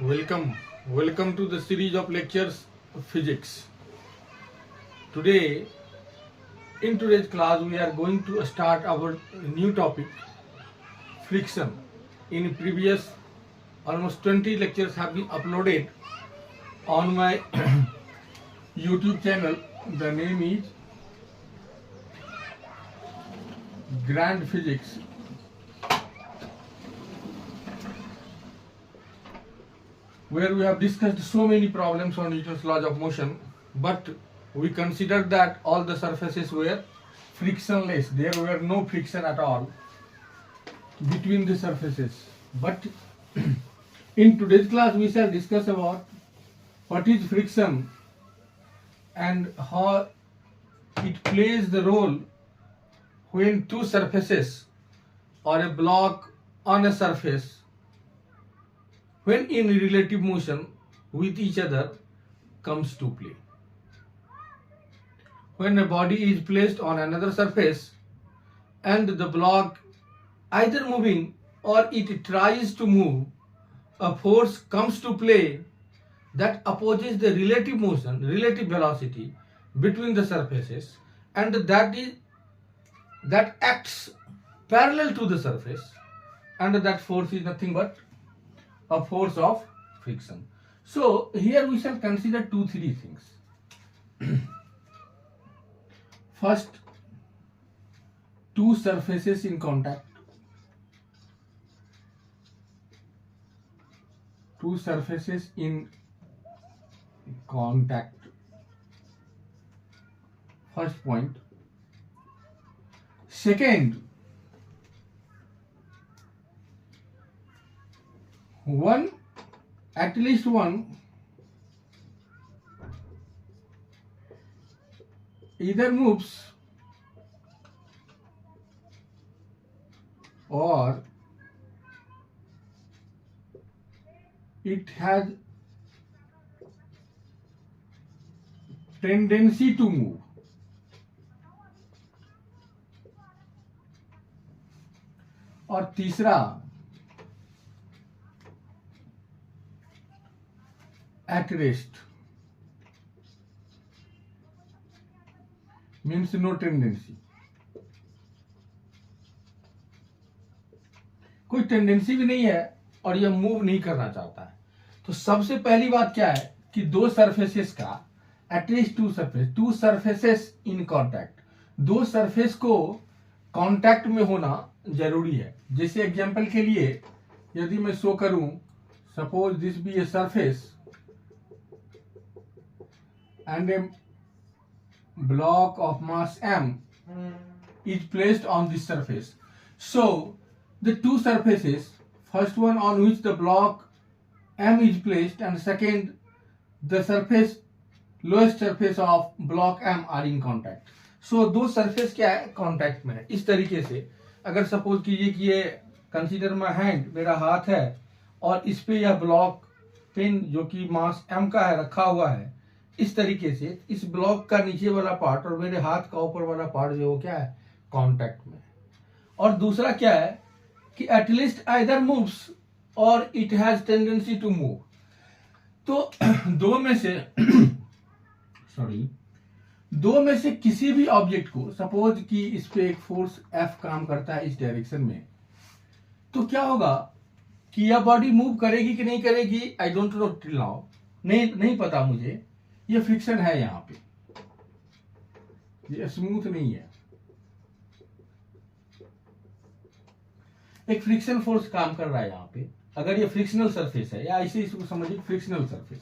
Welcome to the series of lectures of physics. Today, in today's class, we are going to start our new topic, friction. In previous almost 20 lectures have been uploaded on my YouTube channel. The name is Grand Physics. Where we have discussed so many problems on Newton's laws of motion, but we considered that all the surfaces were frictionless. There were no friction at all between the surfaces. But in today's class, we shall discuss about what is friction and how it plays the role when two surfaces or a block on a surface, when in relative motion with each other, comes to play. When a body is placed on another surface and the block either moving or it tries to move, a force comes to play that opposes the relative motion, relative velocity between the surfaces, and that acts parallel to the surface, and that force is nothing but a force of friction. So here we shall consider three things. First, two surfaces in contact. Two surfaces in contact. First point. Second, at least one either moves or it has tendency to move. और तीसरा, at rest, means no tendency. कोई tendency भी नहीं है और यह move नहीं करना चाहता है. तो सबसे पहली बात क्या है कि दो सरफेसेस का at least to surfaces in contact, दो सरफेस को कांटेक्ट में होना जरूरी है. जैसे एग्जांपल के लिए यदि मैं शो करूं, suppose this be a surface and a block of mass m is placed on this surface. So the two surfaces, first one on which the block m is placed and second the surface, lowest surface of block m are in contact. So दो surface क्या है, contact में है. इस तरीके से अगर suppose कीजिए कि ये कंसीडर माई हैंड, मेरा हाथ है और इस पे यह ब्लॉक पेन जो कि मास m का है रखा हुआ है, इस तरीके से इस ब्लॉक का नीचे वाला पार्ट और मेरे हाथ का ऊपर वाला पार्ट जो क्या है, कांटेक्ट में. और दूसरा क्या है कि एटलीस्ट आइदर मूव्स और it has tendency to move. तो दो में से किसी भी ऑब्जेक्ट को, सपोज कि इस पे एक फोर्स F काम करता है इस डायरेक्शन में, तो क्या होगा कि यह बॉडी मूव करेगी कि नहीं करेगी, I don't know till now, नहीं पता मुझे. ये फ्रिक्शन है, यहां पे ये स्मूथ नहीं है. एक फ्रिक्शन फोर्स काम कर रहा है यहां पे. अगर ये फ्रिक्शनल सरफेस है, या ऐसे इसको समझिए फ्रिक्शनल सरफेस,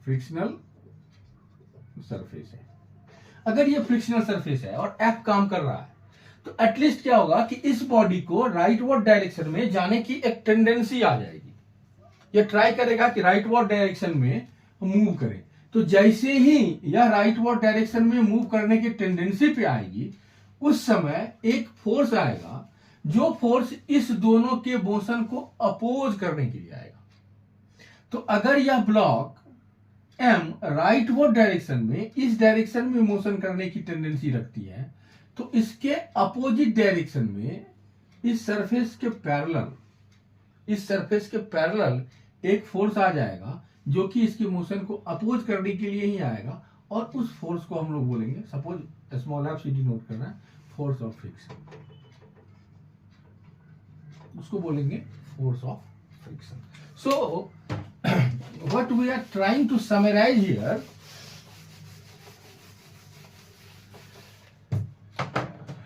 फ्रिक्शनल सरफेस है. अगर ये फ्रिक्शनल सरफेस है और F काम कर रहा है, तो एटलीस्ट क्या होगा कि इस बॉडी को राइटवर्ड डायरेक्शन में जाने की एक टेंडेंसी आ जाएगी. यह ट्राई करेगा कि राइटवर्ड डायरेक्शन में मूव करे. तो जैसे ही यह राइटवर्ड डायरेक्शन में मूव करने की टेंडेंसी पे आएगी, उस समय एक फोर्स आएगा जो फोर्स इस दोनों के मोशन को अपोज करने के लिए आएगा. तो अगर यह ब्लॉक M राइटवर्ड डायरेक्शन में इस डायरेक्शन में मोशन करने की टेंडेंसी रखती है, तो इसके अपोजिट डायरेक्शन में इस सरफेस के पैरेलल एक फोर्स आ जाएगा जो कि इसके मोशन को अपोज करने के लिए ही आएगा, और उस फोर्स को हम लोग बोलेंगे, suppose small f c denote करना है, फोर्स ऑफ फ्रिक्शन, उसको बोलेंगे force of friction. So what we are trying to summarize here,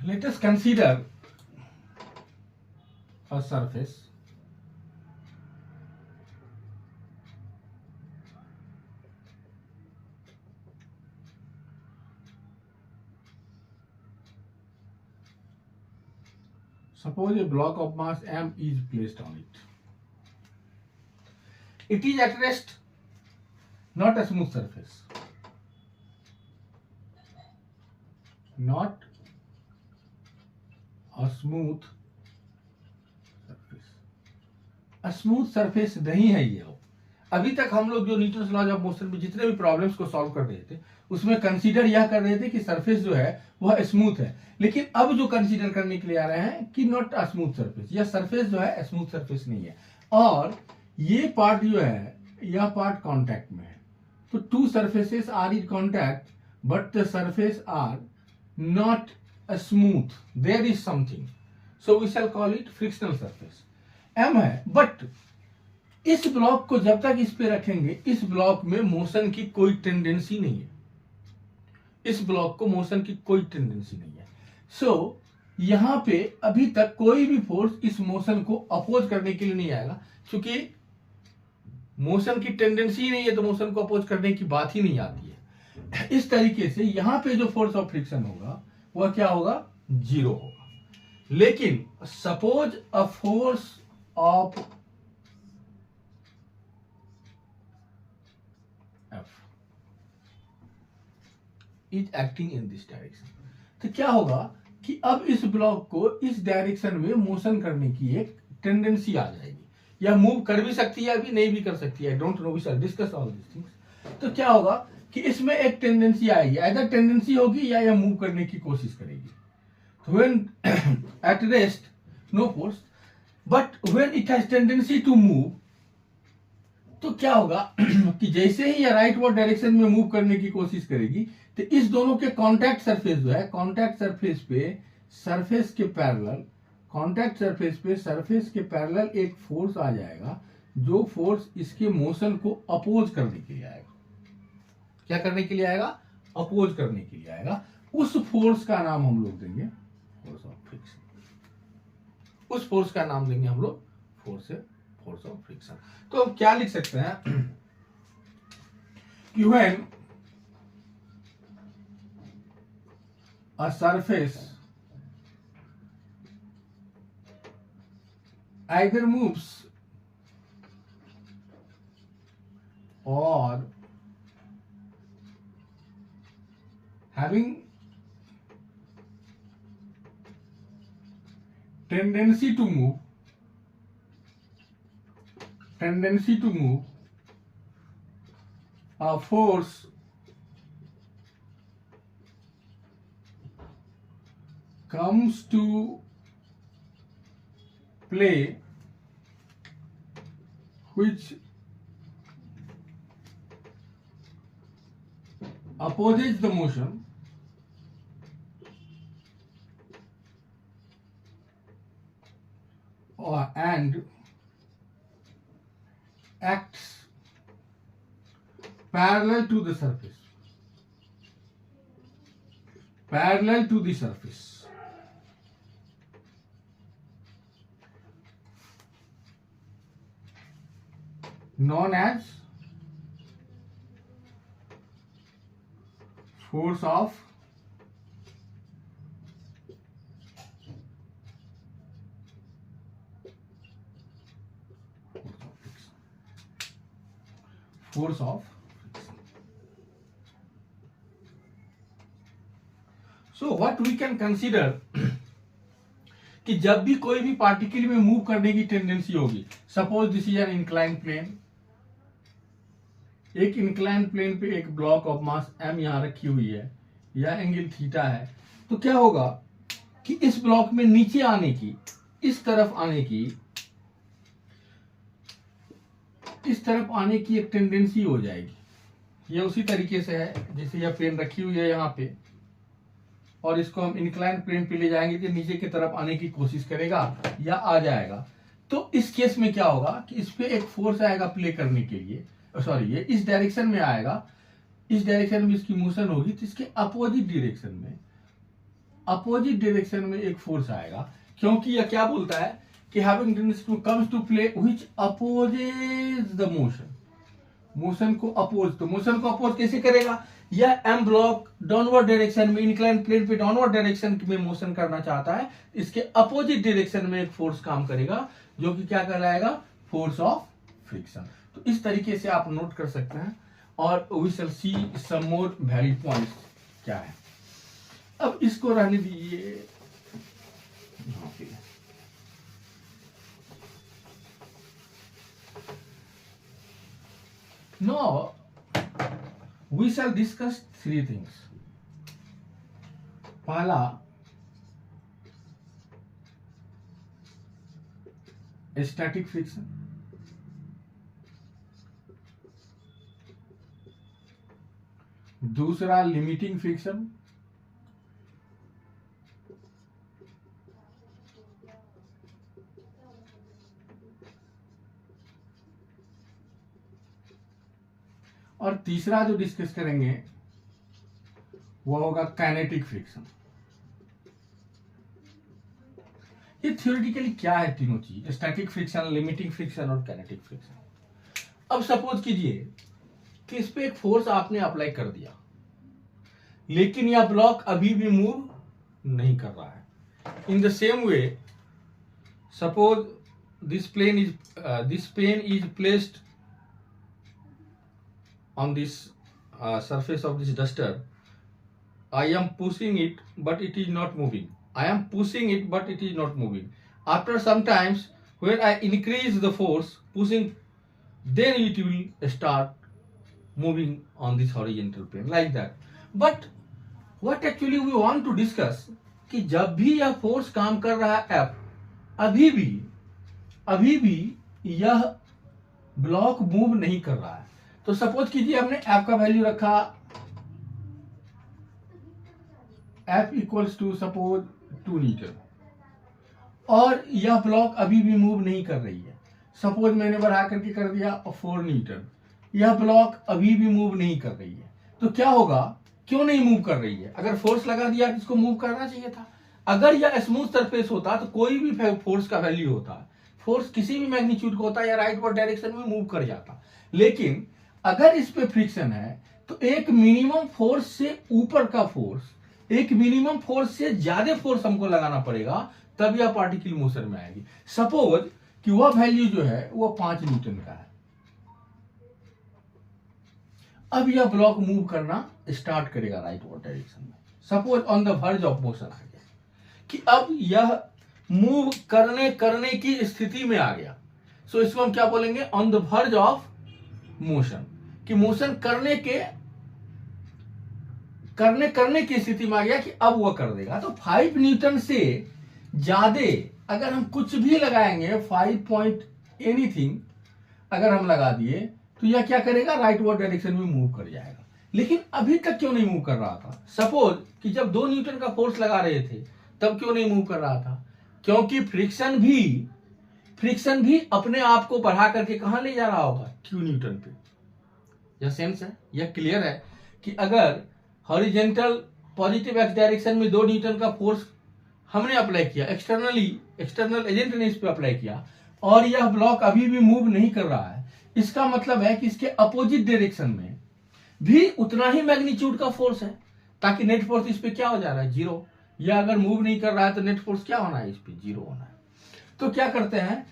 let us consider a surface suppose a block of mass m is placed on it. It is at rest, not a smooth surface. Not a smooth surface. A smooth surface नहीं है ये. अभी तक हम लोग जो Newton's laws of motion में जितने भी प्रॉब्लम्स को सॉल्व कर रहे थे उसमें कंसीडर यह कर रहे थे कि सरफेस जो है वह स्मूथ है, लेकिन अब जो कंसीडर करने के लिए आ रहे हैं कि नॉट अ स्मूथ सरफेस, यह सरफेस जो है स्मूथ सरफेस नहीं है, और ये पार्ट जो है यह पार्ट कांटेक्ट में है. तो two surfaces are in contact but the surface are not smooth, there is something, so we shall call it frictional surface. M है, बट इस ब्लॉक को जब तक इस पे रखेंगे इस ब्लॉक में मोशन की कोई टेंडेंसी नहीं है, इस ब्लॉक को मोशन की कोई टेंडेंसी नहीं है. सो यहां पे अभी तक कोई भी फोर्स इस मोशन को अपोज करने के लिए नहीं आएगा, क्योंकि मोशन की टेंडेंसी नहीं है तो मोशन को अपोज करने की बात ही नहीं आती है. इस तरीके से यहां पे जो फोर्स ऑफ फ्रिक्शन होगा वह क्या होगा, जीरो होगा. लेकिन suppose a force of F is acting in this direction, तो क्या होगा कि अब इस ब्लॉक को इस डायरेक्शन में मोशन करने की एक टेंडेंसी आ जाएगी, या मूव कर भी सकती है, अभी नहीं भी कर सकती है, don't know, we shall discuss all this things. तो क्या होगा कि इसमें एक टेंडेंसी आएगी, आइदर टेंडेंसी होगी या यह मूव करने की कोशिश करेगी. तो when at rest no force, but when it has tendency to move, तो क्या होगा कि जैसे ही यह राइटवर्ड डायरेक्शन में मूव करने की कोशिश करेगी तो इस दोनों के कांटेक्ट सरफेस जो है, कांटेक्ट सरफेस पे सरफेस के पैरेलल, कांटेक्ट सरफेस पे सरफेस के पैरेलल एक फोर्स आ जाएगा, जो फोर्स इसके मोशन को अपोज करने के लिए आएगा. क्या करने के लिए आएगा, अपोज करने के लिए आएगा. उस फोर्स का नाम हम लोग देंगे फोर्स ऑफ फ्रिक्शन. उस फोर्स का नाम देंगे हम लोग फोर्स ऑफ फ्रिक्शन. तो हम क्या लिख सकते हैं कि when a surface either moves or having tendency to move, a force comes to play which opposes the motion and acts parallel to the surface, known as force of friction. So what we can consider कि जब भी कोई भी particle में move करने की tendency होगी, suppose this is an incline plane, एक इंक्लाइन प्लेन पे एक ब्लॉक ऑफ मास m यहां रखी हुई है, या एंगल थीटा है, तो क्या होगा कि इस ब्लॉक में नीचे आने की इस तरफ आने की एक टेंडेंसी हो जाएगी। ये उसी तरीके से है जैसे यह पेन रखी हुई है यहाँ पे, और इसको हम इंक्लाइन प्लेन पे ले जाएंगे तो नीचे की तरफ आने की कोशिश करेगा या आ जाएगा। तो इस केस में क्या होगा कि इस पे एक फोर्स आएगा प्ले करने के लिए, सॉरी ये इस डायरेक्शन में आएगा, इस डायरेक्शन में इसकी मोशन होगी, तो इसके अपोजिट डायरेक्शन में एक फोर्स आएगा, क्योंकि यह क्या बोलता है कि having tendency to comes to play which opposes the motion को अपोज कैसे करेगा? यह एम ब्लॉक डाउनवर्ड डायरेक्शन में इंक्लाइन प्लेन पे डाउनवर्ड डायरेक्शन में मोशन करना चाहता है, इसके अपोजिट डायरेक्शन में एक फोर्स काम करेगा जो कि क्या कहलाएगा? Force of friction. तो इस तरीके से आप नोट कर सकते हैं, और we shall see some more valid points क्या है। अब इसको रहने दीजिए यहाँ पे। Now we shall discuss three things. पहला, स्टैटिक फ्रिक्शन, दूसरा लिमिटिंग फ्रिक्शन, और तीसरा जो डिस्कस करेंगे वो होगा काइनेटिक फ्रिक्शन। ये थ्योरेटिकली क्या है तीनों चीज? स्टैटिक फ्रिक्शन, लिमिटिंग फ्रिक्शन और काइनेटिक फ्रिक्शन। अब सपोज कीजिए कि इस पे एक फोर्स आपने अप्लाई कर दिया, लेकिन यह ब्लॉक अभी भी मूव नहीं कर रहा है। In the same way, suppose this pen is placed on this surface of this duster. I am pushing it but it is not moving. I am pushing it but it is not moving. After some times when I increase the force pushing, then it will start moving on this horizontal plane like that. But what actually we want to discuss कि जब भी यह force काम कर रहा है F, अभी भी यह ब्लॉक मूव नहीं कर रहा है। तो सपोज कीजिए हमने F का वैल्यू रखा F equals to suppose 2 newton, और यह ब्लॉक अभी भी मूव नहीं कर रही है। सपोज मैंने बढ़ा करके कर दिया 4 न्यूटन, यह ब्लॉक अभी भी मूव नहीं कर रही है। तो क्या होगा? क्यों नहीं मूव कर रही है? अगर फोर्स लगा दिया तो इसको मूव करना चाहिए था। अगर यह स्मूथ सरफेस होता तो कोई भी फोर्स का वैल्यू होता, फोर्स किसी भी मैग्नीट्यूड का होता या राइटवर्ड डायरेक्शन में मूव कर जाता। लेकिन अगर इस पे फ्रिक्शन है तो एक मिनिमम फोर्स से ऊपर का फोर्स, एक मिनिमम फोर्स से ज्यादा फोर्स हमको लगाना पड़ेगा, तब यह पार्टिकल मोशन में आएगी। सपोज कि वह वैल्यू जो है वो 5 न्यूटन का है। अब यह ब्लॉक मूव करना स्टार्ट करेगा राइटवर्ड डायरेक्शन में। Suppose on the verge of motion आ गया कि अब यह मूव करने की स्थिति में आ गया। सो इसको हम क्या बोलेंगे? On the verge of motion, कि मोशन करने की स्थिति में आ गया कि अब वह कर देगा। तो 5 न्यूटन से ज्यादा अगर हम कुछ भी लगाएंगे, 5 पॉइंट एनीथिंग अगर हम लगा दिए, तो यह क्या करेगा? राइटवर्ड डायरेक्शन में मूव कर जाएगा। लेकिन अभी तक क्यों नहीं मूव कर रहा था? सपोज कि जब 2 न्यूटन का फोर्स लगा रहे थे तब क्यों नहीं मूव कर रहा था? क्योंकि फ्रिक्शन भी अपने आप को बढ़ा करके कहां ले जा रहा होगा? 2 न्यूटन पे। यह सेंस है, यह क्लियर है कि अगर हॉरिजेंटल पॉजिटिव एक्स डायरेक्शन में 2 न्यूटन का फोर्स हमने अप्लाई किया, एक्सटर्नल एजेंट ने इस पे अप्लाई किया, और यह ब्लॉक अभी भी मूव नहीं कर रहा है, इसका मतलब है कि इसके अपोजिट डायरेक्शन में भी उतना ही मैग्नीट्यूड का फोर्स है, ताकि नेट फोर्स इस पे क्या हो जा रहा है? 0। यह अगर मूव नहीं कर रहा है तो नेट फोर्स क्या होना है? इस पे 0 होना है। तो क्या करते हैं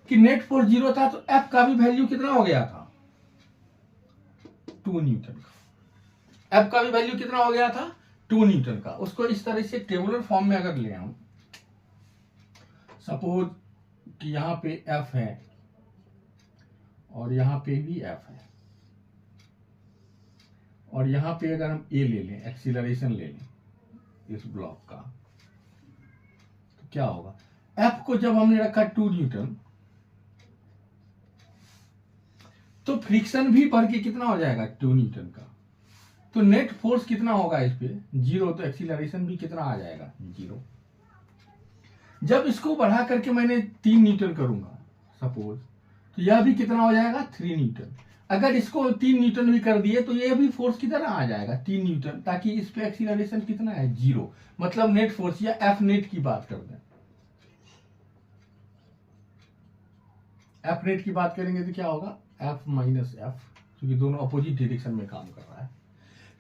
कि नेट फोर्स 0 था तो F का भी वैल्यू कितना हो गया था? 2 न्यूटन का। F का भी वैल्यू कितना हो गया था? 2 न्यूटन का। उसको इस तरह से टेबुलर फॉर्म में अगर ले आऊं, सपोज कि यहां पे F है और यहां पे भी F है, और यहां पे अगर हम A ले लें, एक्सीलरेशन ले लें इस ब्लॉक का, तो क्या होगा? एफ को जब हमने रखा 2 न्यूटन, तो फ्रिक्शन भी बढ़ के कितना हो जाएगा 2 न्यूटन का, तो नेट फोर्स कितना होगा इस पे 0, तो एक्सीलरेशन भी कितना आ जाएगा 0। जब इसको बढ़ा करके मैंने 3 न्यूटन करूंगा सपोज, तो यह भी कितना हो जाएगा 3 न्यूटन। अगर इसको 3 न्यूटन भी कर दिए तो यह भी फोर्स की तरह आ जाएगा 3 न्यूटन, ताकि इस पे एक्सीलरेशन कितना है 0। मतलब नेट फोर्स या एफ नेट की बात कर दें, एफ नेट की बात करेंगे तो क्या होगा एफ माइनस एफ, क्योंकि दोनों अपोजिट डायरेक्शन में काम कर रहा है,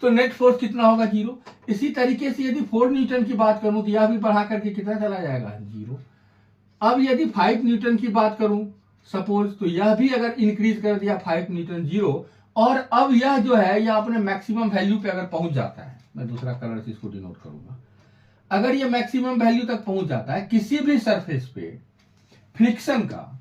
तो नेट फोर्स कितना होगा 0। इसी तरीके से यदि 4 न्यूटन की बात करूं तो यह भी बढ़ा करके कितना चला जाएगा 0। अब यदि 5 न्यूटन की बात करूं सपोज, तो यह भी अगर इंक्रीज कर दिया 5 न्यूटन 0, और अब यह जो है यह अपने मैक्सिमम वैल्यू पे अगर पहुंच जाता है, मैं दूसरा कलर से इसको डिनोट करूंगा, अगर यह मैक्सिमम वैल्यू तक पहुंच जाता है किसी भी सरफेस पे, फ्रिक्शन का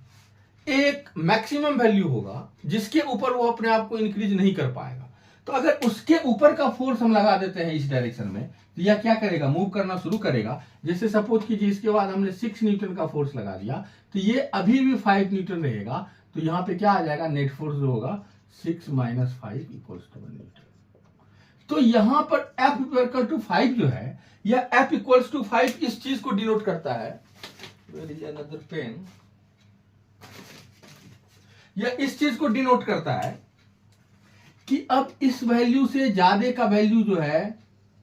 एक मैक्सिमम वैल्यू होगा जिसके ऊपर वो अपने आप को इंक्रीज नहीं कर पाएगा। तो अगर उसके ऊपर का फोर्स हम लगा देते हैं इस डायरेक्शन में, तो यह क्या करेगा मूव करना शुरू करेगा। जैसे सपोज कीजिए इसके बाद हमने 6 न्यूटन का फोर्स लगा दिया, तो ये अभी भी 5 न्यूटन रहेगा, तो यहां पे क्या आ जाएगा नेट फोर्स जो होगा 6 माइनस 5 इक्वल्स टू 1 न्यूटन। तो यहां पर F इक्वल टू 5 जो है, यह F इक्वल्स टू 5 इस चीज को डिनोट करता है, पेन, यह इस चीज को डिनोट करता है कि अब इस वैल्यू से ज्यादा का वैल्यू जो है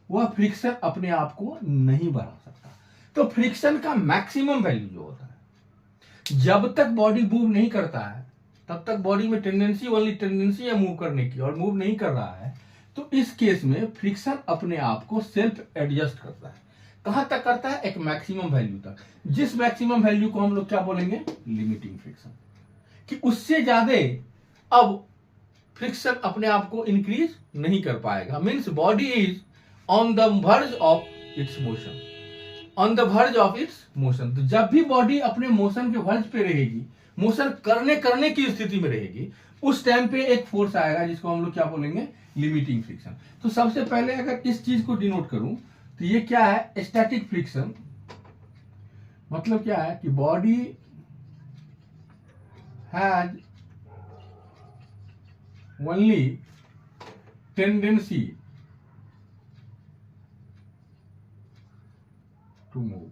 वह फ्रिक्शन अपने आप को नहीं बढ़ा सकता। तो फ्रिक्शन का मैक्सिमम वैल्यू जो होता है, जब तक बॉडी मूव नहीं करता है तब तक बॉडी में टेंडेंसी ओनली टेंडेंसी है मूव करने की, और मूव नहीं कर रहा है तो इस केस में फ्रिक्शन अपने आप को सेल्फ एडजस्ट करता है। कहां तक करता है, एक मैक्सिमम वैल्यू तक, जिस मैक्सिमम वैल्यू को हम लोग क्या बोलेंगे लिमिटिंग फ्रिक्शन, कि उससे ज्यादा अब फ्रिक्शन अपने आप को इंक्रीज नहीं कर पाएगा। Means body is on the verge of its motion, on the verge of its motion. तो जब भी बॉडी अपने मोशन के वर्ज पे रहेगी, मोशन करने की स्थिति में रहेगी, उस टाइम पे एक फोर्स आएगा जिसको हम लोग क्या बोलेंगे लिमिटिंग फ्रिक्शन। तो सबसे पहले अगर इस चीज को डिनोट करूं तो ये क्या है स्टैटिक फ्रिक्शन, मतलब क्या है कि body has only tendency to move।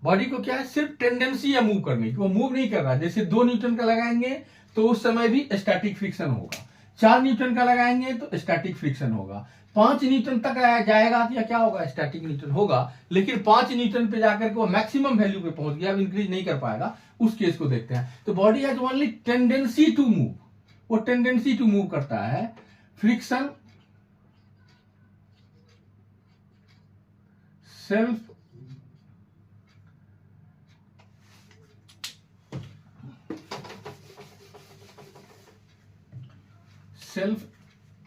Body को क्या है सिर्फ टेंडेंसी है मूव करने की, वो मूव नहीं कर रहा। जैसे 2 न्यूटन का लगाएंगे तो उस समय भी स्टैटिक फ्रिक्शन होगा, 4 न्यूटन का लगाएंगे तो स्टैटिक फ्रिक्शन होगा, 5 न्यूटन तक जाएगा तो या क्या होगा स्टैटिक न्यूटन होगा। लेकिन 5 न्यूटन पे जाकर के वो मैक्सिमम वैल्यू पे पहुंच गया, अब इंक्रीज नहीं कर पाएगा, उस केस को देखते हैं। तो body has only tendency to move, वो टेंडेंसी टू मूव करता है। Friction self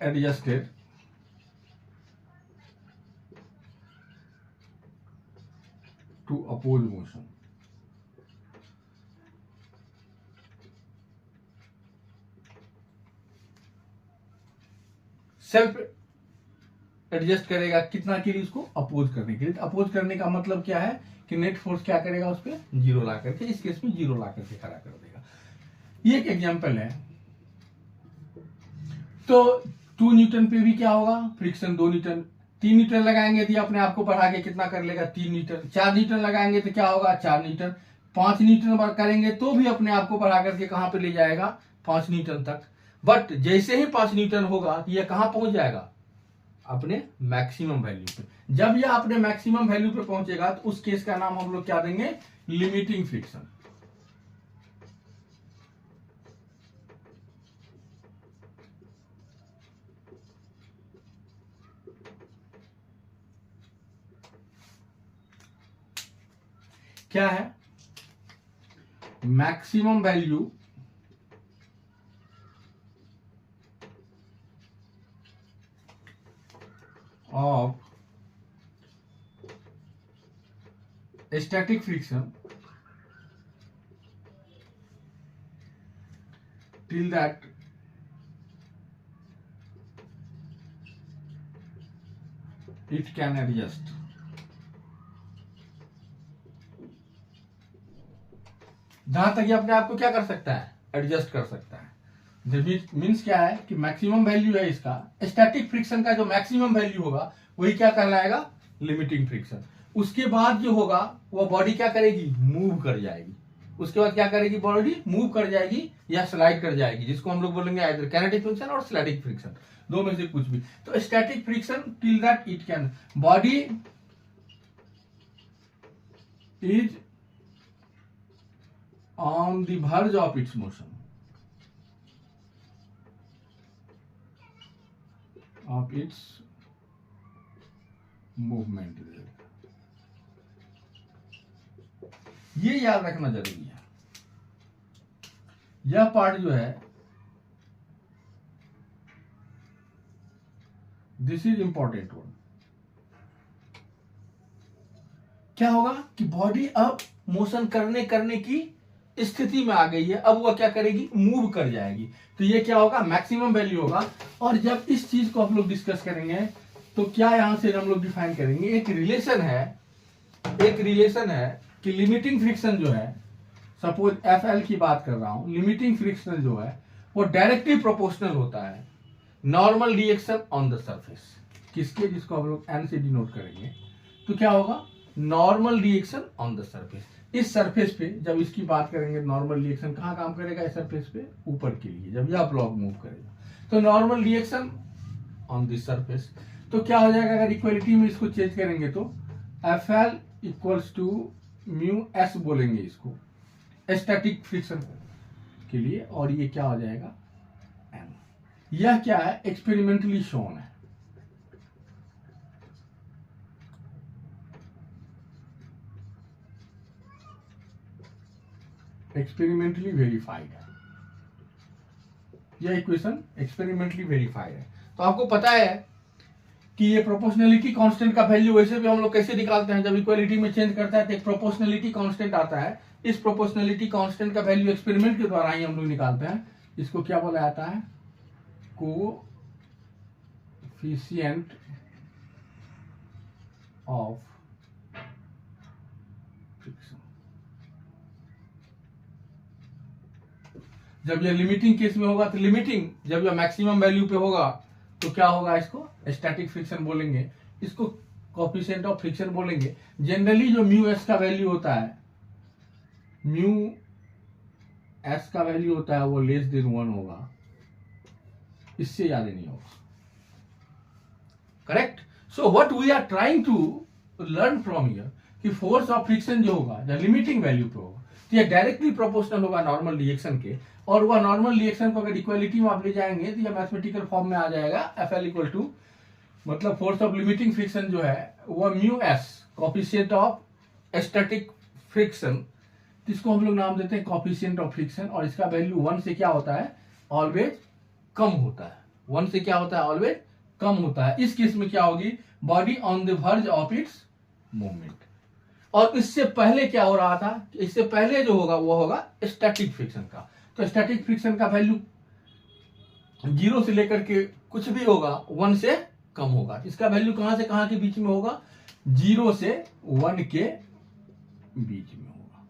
adjusted to oppose motion. Self adjust करेगा कितना के लिए, उसको अपोज करने के लिए। तो अपोज करने का मतलब क्या है कि नेट फोर्स क्या करेगा उस पर 0 ला करके, इस केस में 0 ला करके खड़ा कर देगा। ये एक एग्जांपल है। तो 2 न्यूटन पे भी क्या होगा फ्रिक्शन 2 न्यूटन, 3 न्यूटन लगाएंगे तो अपने आप को बढ़ा के कितना कर लेगा 3 न्यूटन, 4 न्यूटन लगाएंगे तो क्या होगा 4 न्यूटन, 5 न्यूटन करेंगे तो भी अपने आप को बढ़ा करके कहां पे ले जाएगा 5 न्यूटन तक। बट जैसे ही 5 न्यूटन होगा तो यह कहां पहुंच जाएगा अपने मैक्सिमम वैल्यू पे। जब यह अपने मैक्सिमम वैल्यू पे पहुंचेगा तो उस केस का नाम हम लोग क्या देंगे लिमिटिंग फ्रिक्शन। क्या है maximum value of static friction till that it can adjust जहां तक ये अपने आप को क्या कर सकता है, एडजस्ट कर सकता है। मीन्स क्या है कि मैक्सिमम वैल्यू है इसका, स्टैटिक फ्रिक्शन का जो मैक्सिमम वैल्यू होगा वही क्या कहलाएगा, लिमिटिंग फ्रिक्शन। उसके बाद जो होगा वो बॉडी क्या करेगी, मूव कर जाएगी। उसके बाद क्या करेगी, बॉडी मूव कर जाएगी या स्लाइड कर जाएगी, जिसको हम लोग बोलेंगे आइदर काइनेटिक फ्रिक्शन और स्टैटिक फ्रिक्शन, दो में से कुछ भी। तो static friction till that it can, body is on the verge of its motion, of its movement। ये याद रखना जरूरी है, यह पार्ट जो है, दिस इज इंपॉर्टेंट वन। क्या होगा कि बॉडी अब मोशन करने की स्थिति में आ गई है, अब वह क्या करेगी, मूव कर जाएगी। तो ये क्या होगा, मैक्सिमम वैल्यू होगा। और जब इस चीज को हम लोग डिस्कस करेंगे तो क्या यहां से हम लोग डिफाइन करेंगे, एक रिलेशन है कि लिमिटिंग फ्रिक्शन जो है, सपोज एफ की बात कर रहा हूं, लिमिटिंग फ्रिक्शन जो है वो डायरेक्टली प्रोपोर्शनल होता है normal reaction on the surface. किसके, जिसको हम लोग एन से डिनोट करेंगे। तो क्या होगा, normal reaction on the surface. इस सरफेस पे जब इसकी बात करेंगे, नॉर्मल रिएक्शन कहाँ काम करेगा, इस सरफेस पे ऊपर के लिए, जब यह ब्लॉक मूव करेगा तो normal reaction on this surface. तो क्या हो जाएगा, अगर इक्वलिटी में इसको चेंज करेंगे तो F L equals to mu S बोलेंगे इसको स्टैटिक फ्रिक्शन के लिए, और ये क्या हो जाएगा, एम। यह क्या है, एक्सपेरिमेंटली शोन है। एक्सपेरिमेंटली वेरीफाइड है, यह इक्वेशन एक्सपेरिमेंटली वेरीफाइड है। तो आपको पता है कि ये प्रोपोर्शनलिटी कांस्टेंट का वैल्यू वैसे भी हम लोग कैसे निकालते हैं, जब इक्वलिटी में चेंज करता है तो एक प्रोपोर्शनलिटी कांस्टेंट आता है। इस प्रोपोर्शनलिटी कांस्टेंट का वैल्यू एक्सपेरिमेंट के द्वारा ही हम लोग निकालते हैं। इसको क्या बोला जाता है, कोएफिशिएंट ऑफ फ्रिक्शन। जब यह लिमिटिंग केस में होगा तो लिमिटिंग, जब यह मैक्सिमम वैल्यू पे होगा तो क्या होगा, इसको स्टैटिक फ्रिक्शन बोलेंगे, इसको कोएफिशिएंट ऑफ फ्रिक्शन बोलेंगे। जनरली जो म्यू एस का वैल्यू होता है, म्यू एस का वैल्यू होता है वो लेस देन 1 होगा, इससे ज्यादा नहीं होगा। Correct. So what we are trying to learn from here कि फोर्स ऑफ फ्रिक्शन जो होगा जब लिमिटिंग वैल्यू पे होगा तो यह डायरेक्टली प्रोपोर्शनल होगा नॉर्मल रिएक्शन के, और वह नॉर्मल रिएक्शन को अगर इक्वलिटी में आप ले जाएंगे तो यह मैथमेटिकल फॉर्म में आ जाएगा, एफ एल इक्वल टू, मतलब फोर्स ऑफ लिमिटिंग फ्रिक्शन जो है वह mu S coefficient of static friction, जिसको हम लोग नाम देते हैं कोएफिशिएंट ऑफ फ्रिक्शन, और इसका वैल्यू 1 से क्या होता है, ऑलवेज कम होता है। 1 से क्या होता है, ऑलवेज कम होता है। इस केस में क्या होगी, body on the verge of its movement. और इससे पहले क्या हो रहा था, इससे पहले जो होगा वो होगा स्टैटिक फ्रिक्शन का। तो स्टैटिक फ्रिक्शन का वैल्यू 0 से लेकर के कुछ भी होगा 1 से कम होगा। इसका वैल्यू कहां से कहां के बीच में होगा, 0 से 1 के बीच में होगा।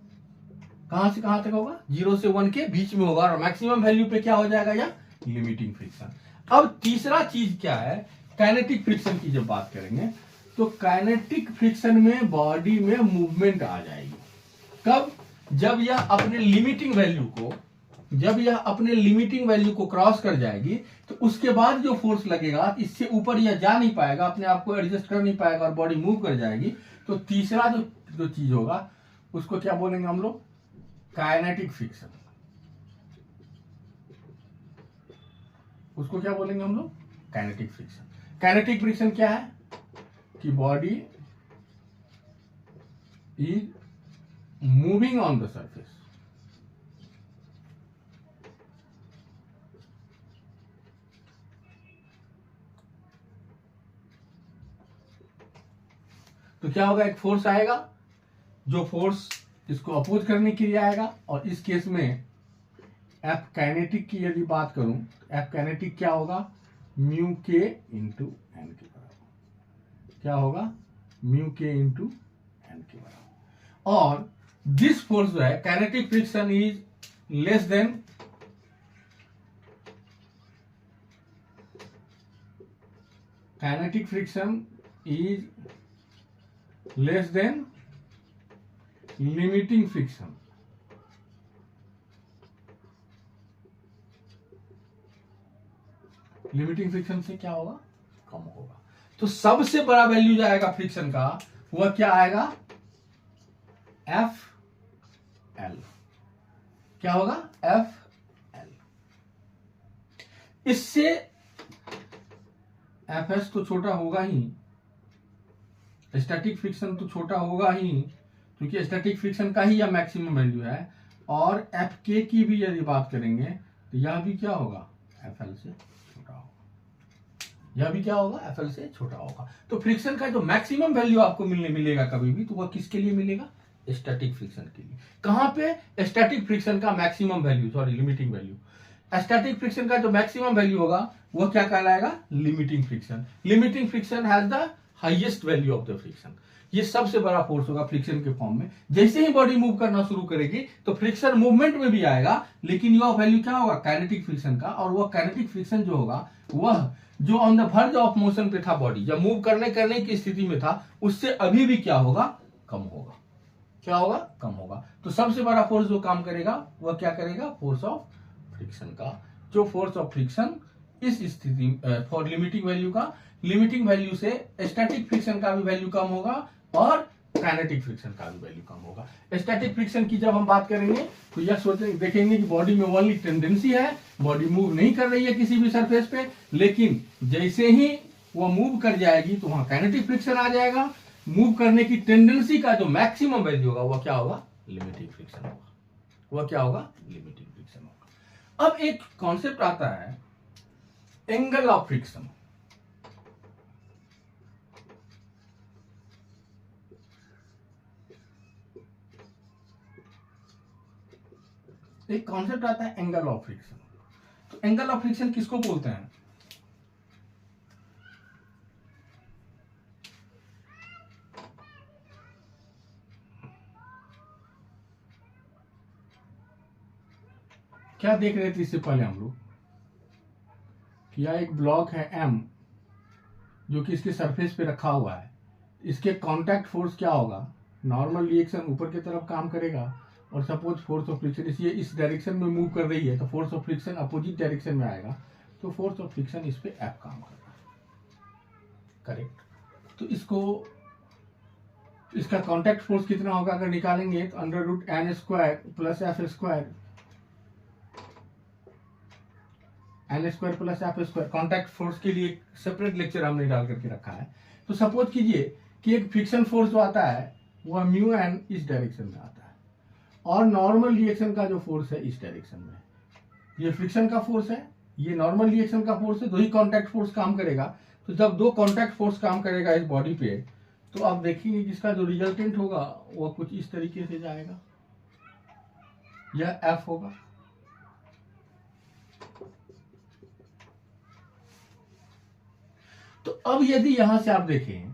कहां से कहां तक होगा, 0 से 1 के बीच में होगा, और मैक्सिमम वैल्यू पे क्या हो जाएगा, या लिमिटिंग फ्रिक्शन। अब तीसरा चीज क्या है, काइनेटिक फ्रिक्शन की जब बात करेंगे तो काइनेटिक फ्रिक्शन में बॉडी में मूवमेंट आ जाएगी। कब, जब यह अपने लिमिटिंग वैल्यू को क्रॉस कर जाएगी तो उसके बाद जो फोर्स लगेगा इससे ऊपर यह जा नहीं पाएगा, अपने आप को एडजस्ट कर नहीं पाएगा और बॉडी मूव कर जाएगी। तो तीसरा जो चीज होगा उसको क्या बोलेंगे हम लोग, काइनेटिक फ्रिक्शन। उसको क्या बोलेंगे हम लोग, काइनेटिक फ्रिक्शन। काइनेटिक फ्रिक्शन क्या है कि body is moving on the surface, तो क्या होगा, एक फोर्स आएगा, जो फोर्स इसको अपोज करने के लिए आएगा, और इस केस में एफ काइनेटिक की यदि बात करूं तो एफ काइनेटिक क्या होगा, म्यू के इंटू एन के बराबर। क्या होगा, म्यू के इंटू एन के बराबर। और दिस फोर्स जो है kinetic friction is less than kinetic friction is less than limiting friction. Limiting friction से क्या होगा, कम होगा। तो सबसे बड़ा वैल्यू जो आएगा फ्रिक्शन का वह क्या आएगा, एफ एल। क्या होगा, एफ एल। इससे एफ एस तो छोटा होगा ही, स्टैटिक फ्रिक्शन तो छोटा होगा ही, क्योंकि स्टैटिक फ्रिक्शन का ही यह मैक्सिमम वैल्यू है। और एफ के की भी यदि बात करेंगे तो यह भी क्या होगा, एफ एल से छोटा होगा। यह भी क्या होगा, एफ एल से छोटा होगा। तो फ्रिक्शन का जो मैक्सिमम वैल्यू आपको मिलेगा कभी भी, तो वह किसके लिए मिलेगा, स्टैटिक फ्रिक्शन के लिए। कहां पे, स्टैटिक फ्रिक्शन का maximum value, sorry limiting value. Static friction का जो मैक्सिमम वैल्यू होगा वह क्या कहलाएगा, limiting friction. Limiting friction has the highest value of the friction. ये सबसे बड़ा फोर्स होगा फ्रिक्शन के फॉर्म में। जैसे ही बॉडी मूव करना शुरू करेगी तो फ्रिक्शन मूवमेंट में भी आएगा, लेकिन यह वैल्यू क्या होगा, काइनेटिक फ्रिक्शन का। और वह काइनेटिक फ्रिक्शन जो होगा वह जो on the verge of motion पे था बॉडी, जब मूव करने की स्थिति में था, उससे अभी भी क्या होगा, कम होगा। क्या होगा, कम होगा। तो सबसे बड़ा फोर्स जो काम करेगा वह क्या करेगा, फोर्स ऑफ फ्रिक्शन का। जो फोर्स ऑफ फ्रिक्शन इस स्थिति फॉर लिमिटिंग वैल्यू का, लिमिटिंग वैल्यू से स्टैटिक फ्रिक्शन का भी वैल्यू कम होगा और काइनेटिक फ्रिक्शन का भी वैल्यू कम होगा। स्टैटिक फ्रिक्शन की जब हम बात करेंगे तो यह देखेंगे कि बॉडी में ओनली टेंडेंसी है, बॉडी मूव नहीं कर रही है किसी भी सरफेस पे, लेकिन जैसे ही वह मूव कर जाएगी तो वहां काइनेटिक फ्रिक्शन आ जाएगा। मूव करने की टेंडेंसी का जो मैक्सिमम वैल्यू होगा वह क्या होगा, लिमिटिंग फ्रिक्शन होगा। वह क्या होगा, लिमिटिंग फ्रिक्शन होगा। अब एक कॉन्सेप्ट आता है एंगल ऑफ फ्रिक्शन। एक कॉन्सेप्ट आता है एंगल ऑफ फ्रिक्शन। तो एंगल ऑफ फ्रिक्शन किसको बोलते हैं, क्या देख रहे थे इससे पहले हम लोग, कि यह एक ब्लॉक है एम जो कि इसके सरफेस पे रखा हुआ है। इसके कांटेक्ट फोर्स क्या होगा, नॉर्मल रिएक्शन ऊपर की तरफ काम करेगा, और सपोज फोर्स ऑफ फ्रिक्शन इस डायरेक्शन में मूव कर रही है तो force of friction opposite direction में आएगा, तो फोर्स ऑफ फ्रिक्शन इस पे एफ काम कर रहा है। करेक्ट। तो इसका कांटेक्ट फोर्स कितना होगा अगर निकालेंगे तो under root N square plus F square, N square plus F square. Contact force के लिए सेपरेट लेक्चर हमने डाल करके रखा है। तो सपोज कीजिए कि एक फ्रिक्शन फोर्स जो आता है वह म्यू एन इस डायरेक्शन में आता है, और नॉर्मल रिएक्शन का जो फोर्स है इस डायरेक्शन में। ये फ्रिक्शन का फोर्स है, ये नॉर्मल रिएक्शन का फोर्स है, दो ही कॉन्टैक्ट फोर्स काम करेगा। तो जब दो कॉन्टैक्ट फोर्स काम करेगा इस बॉडी पे, तो आप देखेंगे जिसका जो रिजल्टेंट होगा वह कुछ इस तरीके से जाएगा, यह एफ होगा। तो अब यदि यहां से आप देखें,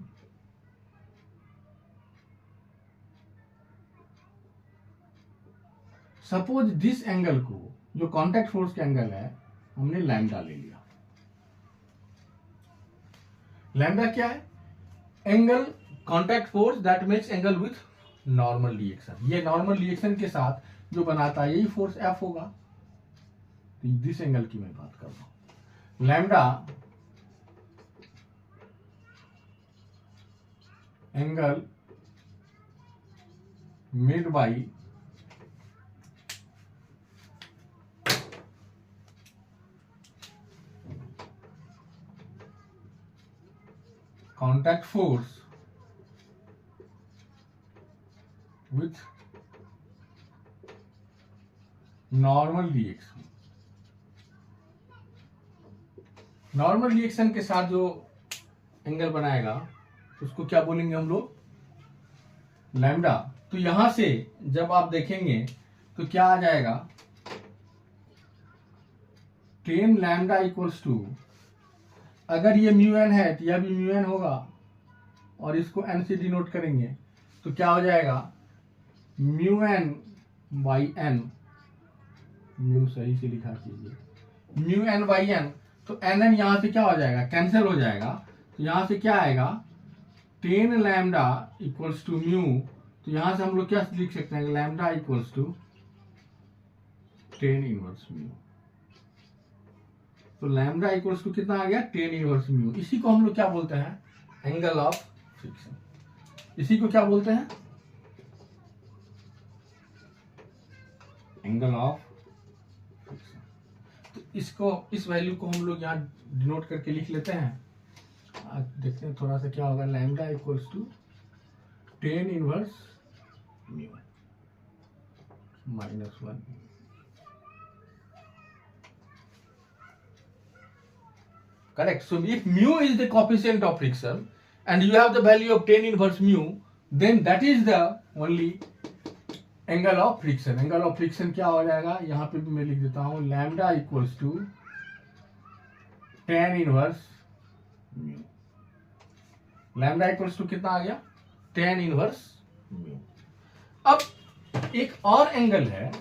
सपोज दिस एंगल को, जो कांटेक्ट फोर्स का एंगल है, हमने लैम्डा ले लिया। लैम्डा क्या है, angle contact force that makes angle with normal reaction. ये नॉर्मल रिएक्शन के साथ जो बनाता है यही फोर्स एफ होगा। दिस एंगल की मैं बात कर रहा हूं। Lambda angle made by contact force with normal reaction। Normal reaction के साथ जो एंगल बनाएगा उसको क्या बोलेंगे हम लोग, लैम्डा। तो यहां से जब आप देखेंगे तो क्या आ जाएगा, 10 लैम्डा इक्वल्स टू, अगर ये म्यू एन है तो यह भी म्यू एन होगा, और इसको एन से डिनोट करेंगे तो क्या हो जाएगा, mu N by N, mu सही से लिखा कीजिए, म्यू एन बाई एन, तो एन एन यहां से क्या हो जाएगा, कैंसिल हो जाएगा, तो यहां से क्या आएगा, 10 लैम्डा इक्वल्स टू म्यू, तो यहां से हम लोग क्या लिख सकते हैं, lambda equals to 10 inverse mu, तो लैम्डा इक्वल्स टू कितना आ गया, 10 इनवर्स म्यू। इसी को हम लोग क्या बोलते हैं, एंगल ऑफ फ्रिक्शन, इसी को क्या बोलते हैं, एंगल ऑफ फ्रिक्शन। तो इसको, इस वैल्यू को हम लोग यहाँ डिनोट करके लिख लेते हैं। आज देखते हैं थोड़ा सा क्या होगा, lambda equals to 10 inverse mu -1। Correct. So if mu is the coefficient of friction and you have the value of 10 inverse mu, then that is the only angle of friction. Angle of friction क्या हो जाएगा, यहाँ पे भी मैं लिख देता हूँ, lambda equals to 10 inverse mu. lambda equals to कितना आ गया, 10 inverse mu. अब एक और एंगल है,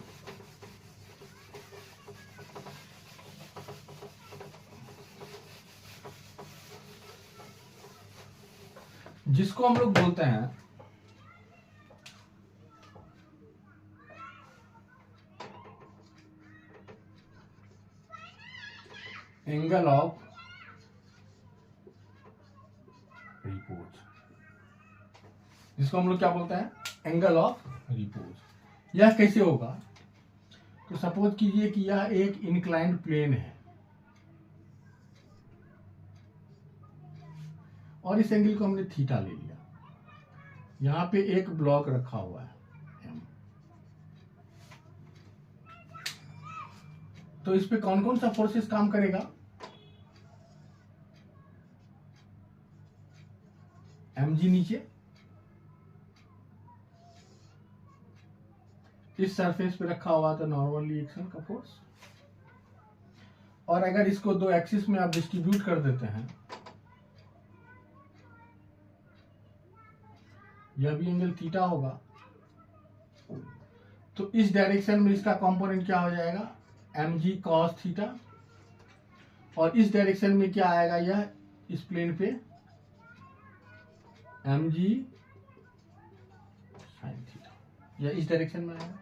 जिसको हम लोग बोलते हैं एंगल ऑफ रिपोज, जिसको हम लोग क्या बोलते हैं, एंगल ऑफ रिपोज। यह कैसे होगा, तो सपोज कीजिए कि यह एक इंक्लाइंड प्लेन है और इस एंगल को हमने थीटा ले लिया, यहां पे एक ब्लॉक रखा हुआ है M, तो इस पे कौन कौन सा फोर्सेस काम करेगा, mg नीचे, इस सरफेस पे रखा हुआ था नॉर्मल रिएक्शन का फोर्स, और अगर इसको दो एक्सिस में आप डिस्ट्रीब्यूट कर देते हैं, यह भी एंगल थीटा होगा, तो इस डायरेक्शन में इसका कंपोनेंट क्या हो जाएगा, mg cos थीटा, और इस डायरेक्शन में क्या आएगा, यह इस प्लेन पे mg sin थीटा, यह इस डायरेक्शन में आएगा।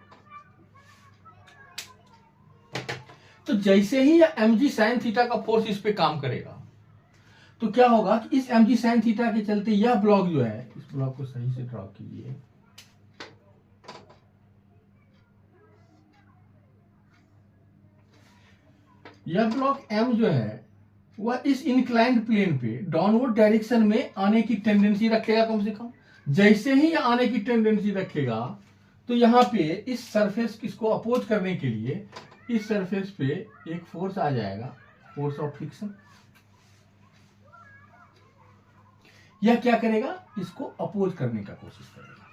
तो जैसे ही यह mg sin थीटा का फोर्स इस पे काम करेगा, तो क्या होगा कि इस mg sin थीटा के चलते यह ब्लॉक जो है, इस ब्लॉक को सही से ड्रॉ कीजिए, यह ब्लॉक m जो है वह इस इंक्लाइंड प्लेन पे डाउनवर्ड डायरेक्शन में आने की टेंडेंसी रखेगा कम से कम। जैसे ही यह आने की टेंडेंसी रखेगा, तो यहाँ पे इस सरफेस इसको अपोज करने के लिए इस सरफेस पे एक फोर्स आ जाएगा, फोर्स ऑफ फ्रिक्शन। यह क्या करेगा, इसको अपोज करने का कोशिश करेगा।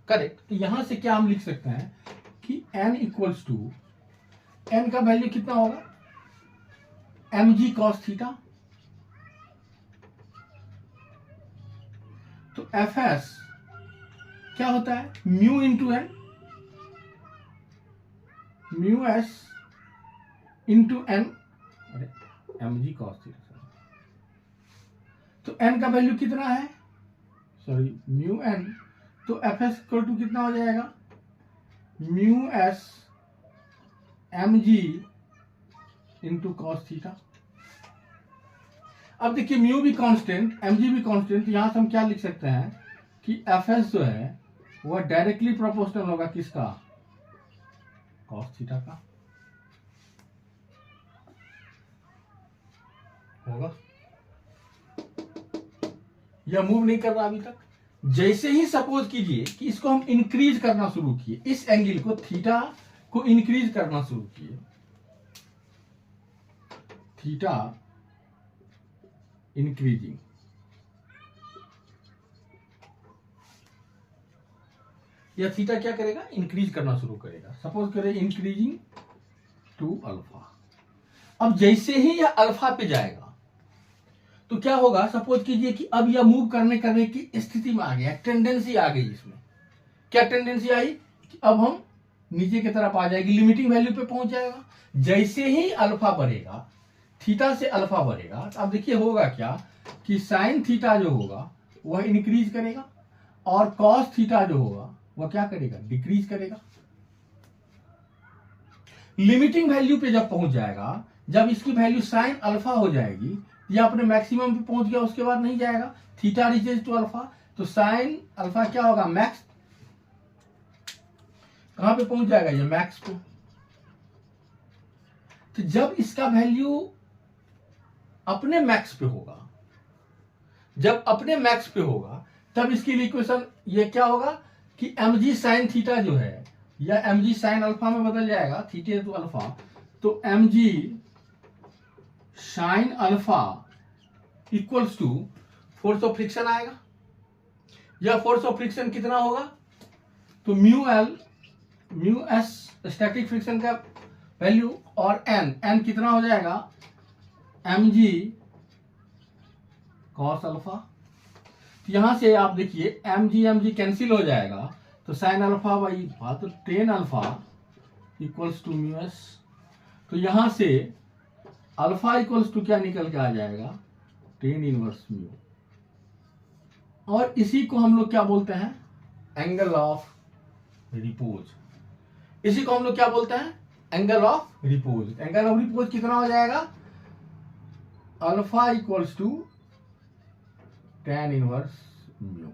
करेक्ट। तो यहां से क्या हम लिख सकते हैं कि n इक्वल्स टू, n का वैल्यू कितना होगा, mg cos थीटा, तो fs क्या होता है, mu into N, mu S into N, अरे mg cos थीटा, तो n का वैल्यू कितना है, सॉरी म्यू n, तो fs इक्वल टू कितना हो जाएगा, mu S mg into cos theta. अब देखिए म्यू भी कांस्टेंट, mg भी कांस्टेंट, यहां से हम क्या लिख सकते हैं कि fs जो है वह डायरेक्टली प्रोपोर्शनल होगा किसका, कॉस थीटा का होगा। यह मूव नहीं कर रहा अभी तक। जैसे ही सपोज कीजिए कि इसको हम इंक्रीज करना शुरू किए, इस एंगल को थीटा को इंक्रीज करना शुरू किए, थीटा इंक्रीजिंग, यह थीटा क्या करेगा, इंक्रीज करना शुरू करेगा। सपोज करें इंक्रीजिंग टू अल्फा। अब जैसे ही यह अल्फा पे जाएगा तो क्या होगा, सपोज कीजिए कि अब यह मूव करने की स्थिति में आ गया, टेंडेंसी आ गई इसमें, क्या टेंडेंसी आई कि अब हम नीचे की तरफ आ जाएगी, लिमिटिंग वैल्यू पे पहुंच जाएगा। जैसे ही अल्फा बढ़ेगा, थीटा से अल्फा बढ़ेगा, तो अब देखिए होगा क्या कि साइन थीटा जो होगा वह इंक्रीज करेगा और कॉस थीटा जो होगा वह क्या करेगा, डिक्रीज करेगा। लिमिटिंग वैल्यू पे जब पहुंच जाएगा, जब इसकी वैल्यू साइन अल्फा हो जाएगी, या अपने मैक्सिमम पे पहुंच गया, उसके बाद नहीं जाएगा, थीटा रीचेज टू अल्फा, तो साइन अल्फा क्या होगा, मैक्स। कहां पे पहुंच जाएगा, ये मैक्स पे। तो जब इसका वैल्यू अपने मैक्स पे होगा, जब अपने मैक्स पे होगा, तब इसके लिए इक्वेशन ये क्या होगा कि mg साइन थीटा जो है, या mg साइन अल्फा में बदल जाएगा, थीटा टू अल्फा, तो mg sine alpha equals to force of friction आएगा। यह फोर्स ऑफ फ्रिक्शन कितना होगा, तो म्यू एस स्टैटिक फ्रिक्शन का वैल्यू, और n कितना हो जाएगा, mg कॉस अल्फा। तो यहां से आप देखिए mg कैंसिल हो जाएगा, तो साइन अल्फा बाई तो tan alpha equals to mu S. तो यहां से अल्फा इक्वल्स टू क्या निकल के आ जाएगा, टेन इनवर्स म्यू। और इसी को हम लोग क्या बोलते हैं, एंगल ऑफ रिपोज। इसी को हम लोग क्या बोलते हैं, angle of repose. Angle of repose कितना हो जाएगा, alpha equals to tan inverse mu.